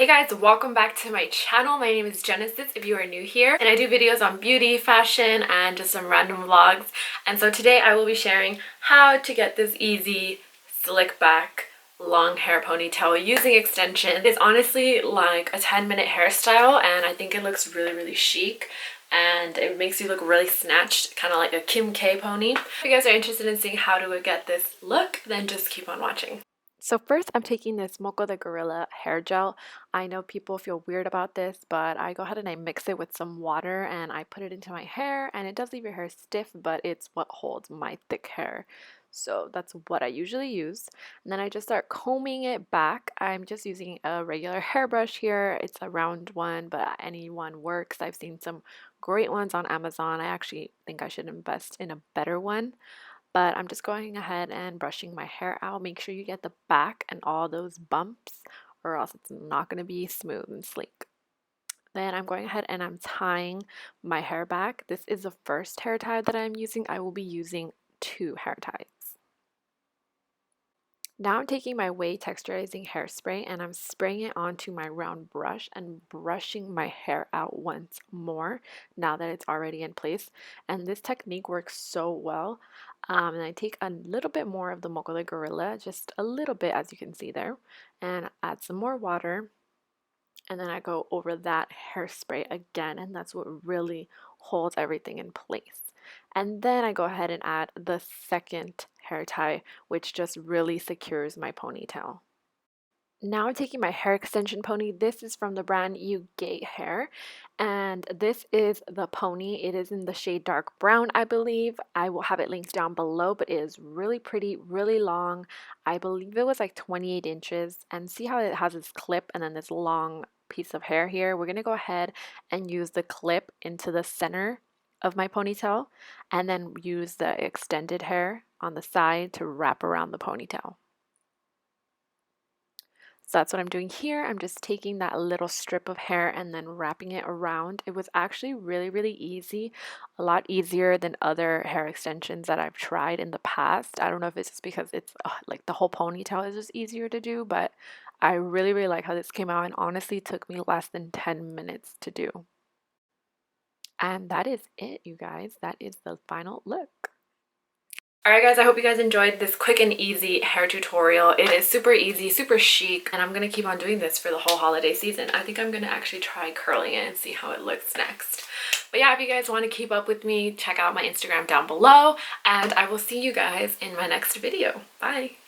Hey guys, welcome back to my channel. My name is Genesis if you are new here, and I do videos on beauty, fashion, and just some random vlogs. And so today I will be sharing how to get this easy slick back long hair ponytail using extension. It's honestly like a 10-minute hairstyle, and I think it looks really chic and it makes you look really snatched, kind of like a Kim K pony. If you guys are interested in seeing how to get this look, then just keep on watching. So first, I'm taking this Mocha the Gorilla hair gel. I know people feel weird about this, but I go ahead and I mix it with some water and I put it into my hair, and it does leave your hair stiff, but it's what holds my thick hair. So that's what I usually use. And then I just start combing it back. I'm just using a regular hairbrush here. It's a round one, but any one works. I've seen some great ones on Amazon. I actually think I should invest in a better one. But I'm just going ahead and brushing my hair out. Make sure you get the back and all those bumps, or else it's not going to be smooth and sleek. Then I'm going ahead and I'm tying my hair back. This is the first hair tie that I'm using. I will be using 2 hair ties. Now I'm taking my Way Texturizing Hairspray and I'm spraying it onto my round brush and brushing my hair out once more now that it's already in place. And this technique works so well. And I take a little bit more of the Mocha the Gorilla, just a little bit as you can see there, and add some more water. And then I go over that hairspray again, and that's what really holds everything in place. And then I go ahead and add the second hair tie, which just really secures my ponytail. Now I'm taking my hair extension pony. This is from the brand You Gay Hair, and this is the pony. It is in the shade dark brown, I believe. I will have it linked down below, but it is really pretty, really long. I believe it was like 28 inches. And see how it has this clip and then this long piece of hair here? We're gonna go ahead and use the clip into the center of my ponytail and then use the extended hair on the side to wrap around the ponytail. So that's what I'm doing here. I'm just taking that little strip of hair and then wrapping it around. It was actually really easy, a lot easier than other hair extensions that I've tried in the past. I don't know if it's just because it's like the whole ponytail is just easier to do, but I really like how this came out, and honestly took me less than 10 minutes to do. And that is it, you guys. That is the final look. Alright guys, I hope you guys enjoyed this quick and easy hair tutorial. It is super easy, super chic, and I'm going to keep on doing this for the whole holiday season. I think I'm going to actually try curling it and see how it looks next. But yeah, if you guys want to keep up with me, check out my Instagram down below, and I will see you guys in my next video. Bye!